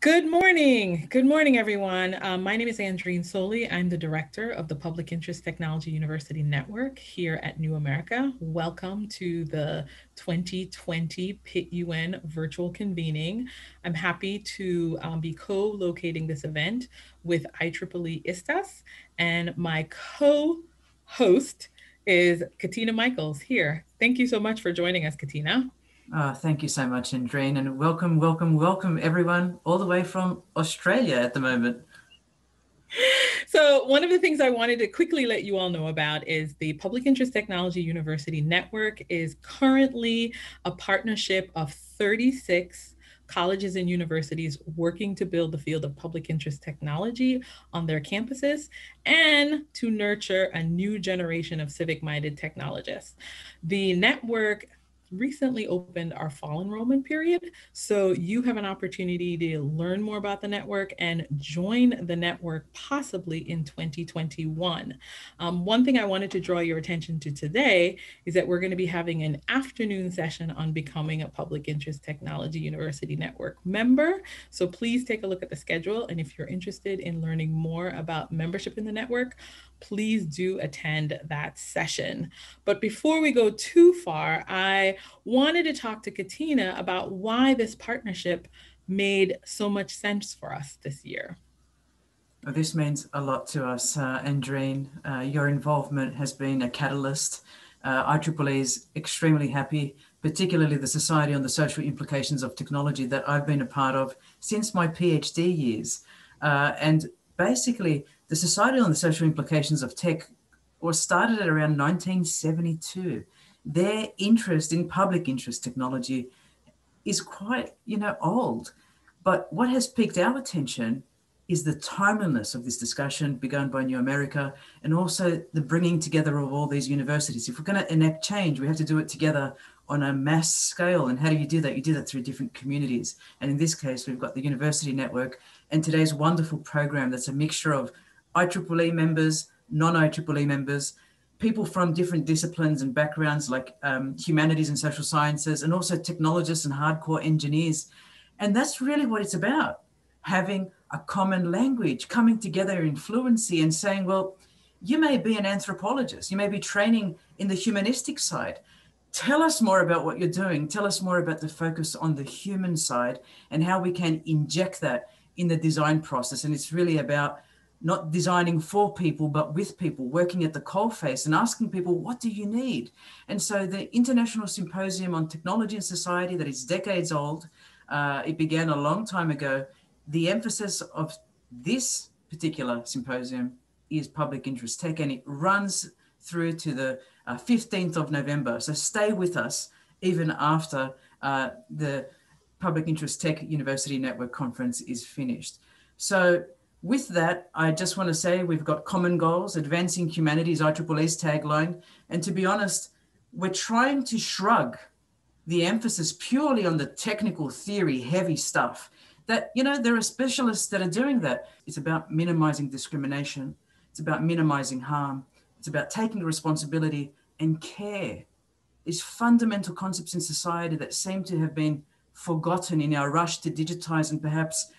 Good morning. Good morning, everyone. My name is Andreen Soley. I'm the director of the Public Interest Technology University Network here at New America. Welcome to the 2020 Pitt UN virtual convening. I'm happy to be co-locating this event with IEEE ISTAS, and my co-host is Katina Michaels here. Thank you so much for joining us, Katina. Thank you so much, Andreen, and welcome everyone all the way from Australia at the moment. So one of the things I wanted to quickly let you all know about is the Public Interest Technology University Network is currently a partnership of 36 colleges and universities working to build the field of public interest technology on their campuses and to nurture a new generation of civic-minded technologists. The network recently opened our fall enrollment period. So you have an opportunity to learn more about the network and join the network possibly in 2021. One thing I wanted to draw your attention to today is that we're going to be having an afternoon session on becoming a Public Interest Technology University Network member. So please take a look at the schedule. And if you're interested in learning more about membership in the network, please do attend that session. But before we go too far, I wanted to talk to Katina about why this partnership made so much sense for us this year. Well, this means a lot to us, Andreen. Your involvement has been a catalyst. IEEE is extremely happy, particularly the Society on the Social Implications of Technology that I've been a part of since my PhD years. And basically, the Society on the Social Implications of Tech was started at around 1972. Their interest in public interest technology is quite, old. But what has piqued our attention is the timeliness of this discussion begun by New America and also the bringing together of all these universities. If we're going to enact change, we have to do it together on a mass scale. And how do you do that? You do that through different communities. And in this case, we've got the university network and today's wonderful program that's a mixture of IEEE members, non-IEEE members, people from different disciplines and backgrounds like humanities and social sciences, and also technologists and hardcore engineers. And that's really what it's about, having a common language, coming together in fluency and saying, well, you may be an anthropologist, you may be training in the humanistic side. Tell us more about what you're doing. Tell us more about the focus on the human side and how we can inject that in the design process. And it's really about not designing for people, but with people, working at the coalface and asking people, what do you need? And so the International Symposium on Technology and Society, that is decades old, it began a long time ago. The emphasis of this particular symposium is public interest tech, and it runs through to the 15th of November. So stay with us even after the Public Interest Tech University Network Conference is finished. So with that, I just want to say we've got common goals, advancing humanities, IEEE's tagline. And to be honest, we're trying to shrug the emphasis purely on the technical theory, heavy stuff. That, there are specialists that are doing that. It's about minimizing discrimination. It's about minimizing harm. It's about taking responsibility and care. These fundamental concepts in society that seem to have been forgotten in our rush to digitize and perhaps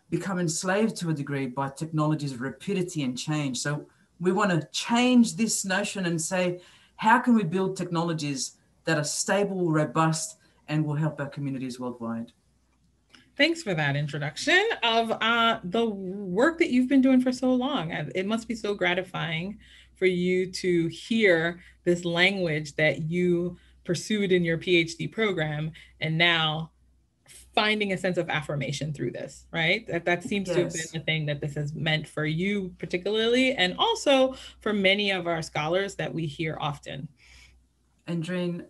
become enslaved to a degree by technology's rapidity and change. So we want to change this notion and say, how can we build technologies that are stable, robust, and will help our communities worldwide? Thanks for that introduction of the work that you've been doing for so long. It must be so gratifying for you to hear this language that you pursued in your PhD program and now finding a sense of affirmation through this, right? That seems to have been Yes. the thing that this has meant for you particularly, and also for many of our scholars that we hear often. Andreen,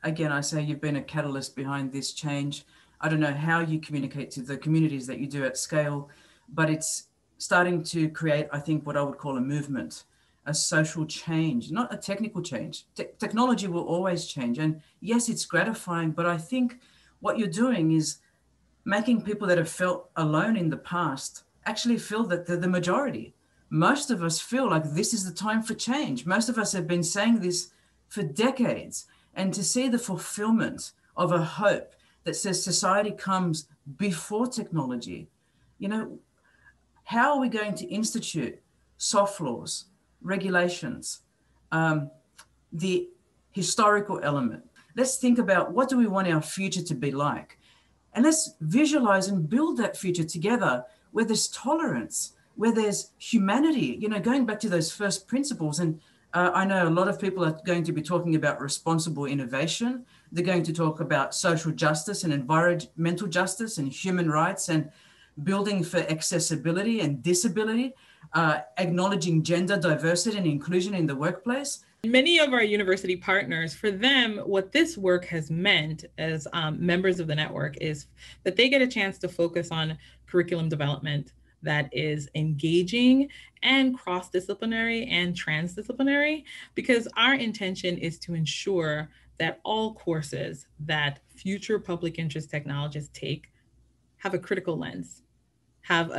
again, I say you've been a catalyst behind this change. I don't know how you communicate to the communities that you do at scale, but it's starting to create, I think, what I would call a movement, a social change, not a technical change. Technology will always change. And yes, it's gratifying, but I think what you're doing is making people that have felt alone in the past actually feel that they're the majority. Most of us feel like this is the time for change. Most of us have been saying this for decades. And to see the fulfillment of a hope that says society comes before technology. You know, how are we going to institute soft laws, regulations, the historical element? Let's think about what do we want our future to be like? And let's visualize and build that future together where there's tolerance, where there's humanity, going back to those first principles. And I know a lot of people are going to be talking about responsible innovation. They're going to talk about social justice and environmental justice and human rights and building for accessibility and disability, acknowledging gender diversity and inclusion in the workplace. Many of our university partners, for them, what this work has meant as members of the network is that they get a chance to focus on curriculum development that is engaging and cross-disciplinary and transdisciplinary, because our intention is to ensure that all courses that future public interest technologists take have a critical lens, have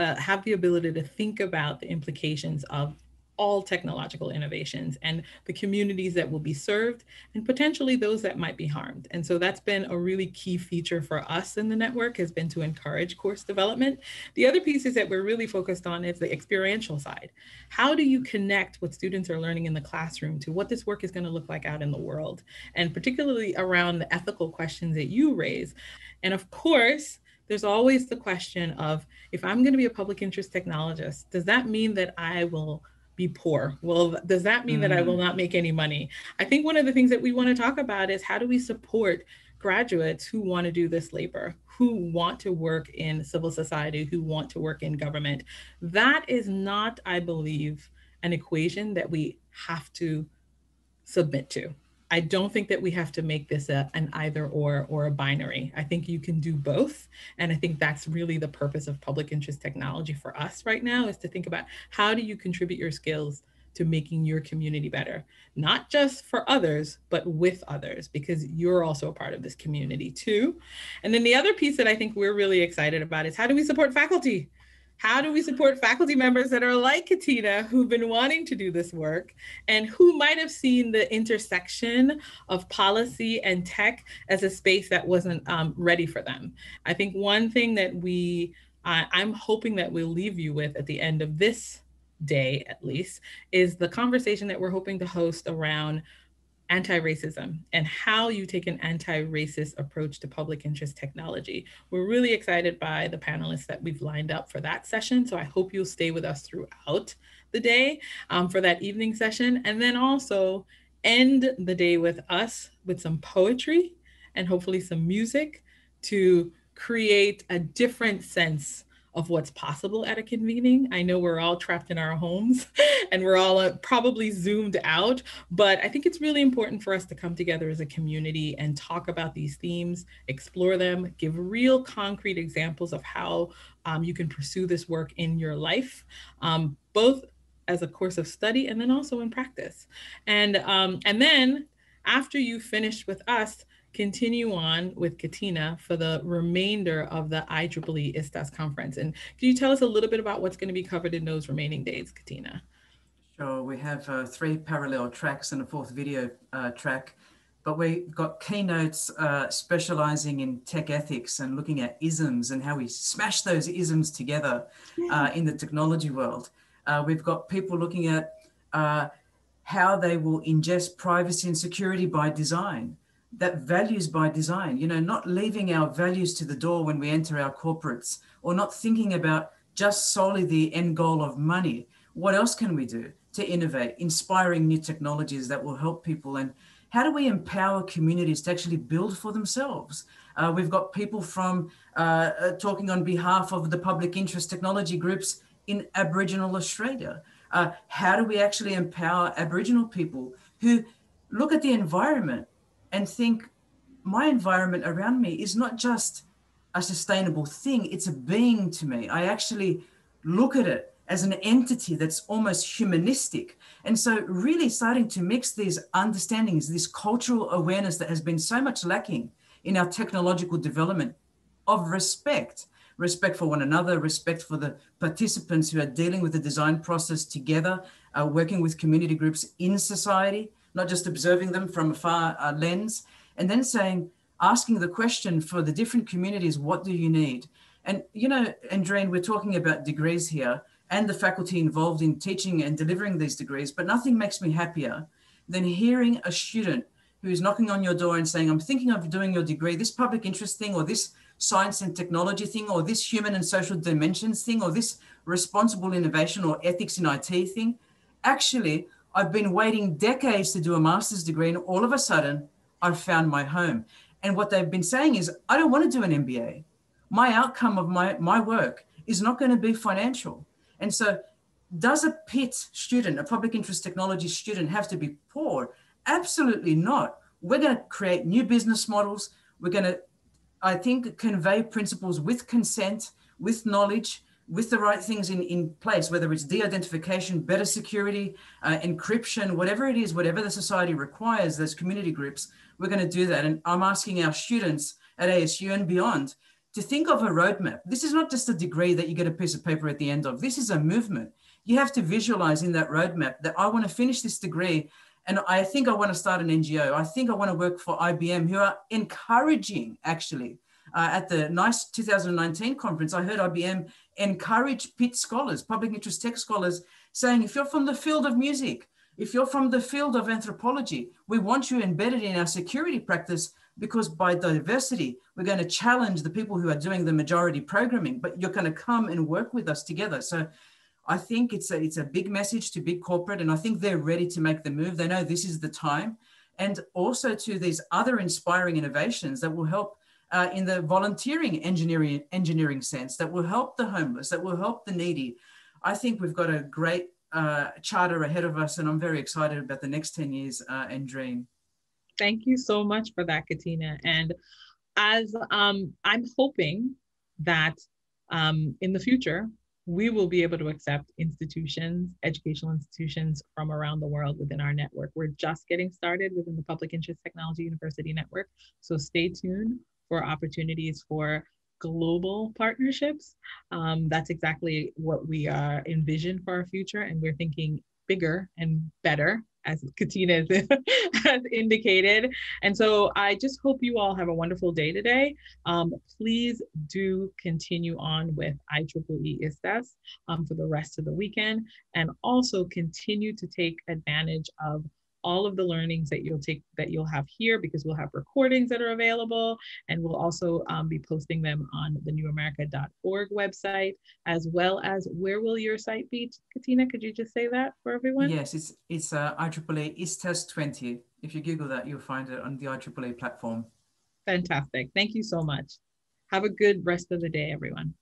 the ability to think about the implications of all technological innovations and the communities that will be served and potentially those that might be harmed. And so that's been a really key feature for us in the network, has been to encourage course development. The other pieces that we're really focused on is the experiential side. How do you connect what students are learning in the classroom to what this work is going to look like out in the world? And particularly around the ethical questions that you raise. And of course, there's always the question of, if I'm going to be a public interest technologist, does that mean that I will be poor? Well, does that mean that I will not make any money? I think one of the things that we want to talk about is how do we support graduates who want to do this labor, who want to work in civil society, who want to work in government. That is not, I believe, an equation that we have to submit to. I don't think that we have to make this an either or a binary. I think you can do both. And I think that's really the purpose of public interest technology for us right now, is to think about how do you contribute your skills to making your community better, not just for others, but with others, because you're also a part of this community too. And then the other piece that I think we're really excited about is how do we support faculty? How do we support faculty members that are like Katina, who've been wanting to do this work and who might have seen the intersection of policy and tech as a space that wasn't ready for them? I think one thing that I'm hoping that we'll leave you with at the end of this day, at least, is the conversation that we're hoping to host around anti-racism and how you take an anti-racist approach to public interest technology. We're really excited by the panelists that we've lined up for that session. So I hope you'll stay with us throughout the day for that evening session. And then also end the day with us with some poetry and hopefully some music to create a different sense of what's possible at a convening. I know we're all trapped in our homes and we're all probably zoomed out, but I think it's really important for us to come together as a community and talk about these themes, explore them, give real concrete examples of how you can pursue this work in your life, both as a course of study and then also in practice. And then after you finish with us, continue on with Katina for the remainder of the IEEE ISTAS conference. And can you tell us a little bit about what's going to be covered in those remaining days, Katina? Sure. We have 3 parallel tracks and a 4th video track, but we've got keynotes specializing in tech ethics and looking at isms and how we smash those isms together in the technology world. We've got people looking at how they will ingest privacy and security by design, that values by design, not leaving our values to the door when we enter our corporates, or not thinking about just solely the end goal of money. What else can we do to innovate, inspiring new technologies that will help people? And how do we empower communities to actually build for themselves? We've got people from talking on behalf of the public interest technology groups in Aboriginal Australia. How do we actually empower Aboriginal people who look at the environment and think, my environment around me is not just a sustainable thing, it's a being to me. I actually look at it as an entity that's almost humanistic. And so really starting to mix these understandings, this cultural awareness that has been so much lacking in our technological development of respect for one another, respect for the participants who are dealing with the design process together, working with community groups in society, not just observing them from a far lens, and then saying, asking the question for the different communities, what do you need? And, you know, Andreen, we're talking about degrees here and the faculty involved in teaching and delivering these degrees, but nothing makes me happier than hearing a student who's knocking on your door and saying, I'm thinking of doing your degree, this public interest thing, or this science and technology thing, or this human and social dimensions thing, or this responsible innovation or ethics in IT thing. Actually, I've been waiting decades to do a master's degree, and all of a sudden, I've found my home. And what they've been saying is, I don't want to do an MBA. My outcome of my work is not going to be financial. And so, does a PIT student, a public interest technology student, have to be poor? Absolutely not. We're going to create new business models. We're going to, I think, convey principles with consent, with knowledge, with the right things in place, whether it's de-identification, better security, encryption, whatever it is, whatever the society requires, those community groups, we're going to do that. And I'm asking our students at ASU and beyond to think of a roadmap. This is not just a degree that you get a piece of paper at the end of. This is a movement. You have to visualize in that roadmap that I want to finish this degree and I think I want to start an NGO. I think I want to work for IBM, who are encouraging, actually. At the NICE 2019 conference, I heard IBM encourage PIT scholars, public interest tech scholars, saying, if you're from the field of music, if you're from the field of anthropology, we want you embedded in our security practice because by diversity, we're going to challenge the people who are doing the majority programming, but you're going to come and work with us together. So I think it's a big message to big corporate, and I think they're ready to make the move. They know this is the time. And also to these other inspiring innovations that will help in the volunteering engineering sense, that will help the homeless, that will help the needy. I think we've got a great charter ahead of us, and I'm very excited about the next 10 years and dream. Thank you so much for that, Katina. And as I'm hoping that in the future, we will be able to accept institutions, educational institutions from around the world within our network. We're just getting started within the Public Interest Technology University Network. So stay tuned for opportunities for global partnerships. That's exactly what we envision for our future. And we're thinking bigger and better, as Katina has indicated. And so I just hope you all have a wonderful day today. Please do continue on with IEEE ISTES for the rest of the weekend, and also continue to take advantage of all of the learnings that you'll have here, because we'll have recordings that are available, and we'll also be posting them on the newamerica.org website, as well as, where will your site be, Katina? Could you just say that for everyone? Yes, it's IEEE ISTES 20. If you Google that, you'll find it on the IEEE platform. Fantastic. Thank you so much. Have a good rest of the day, everyone.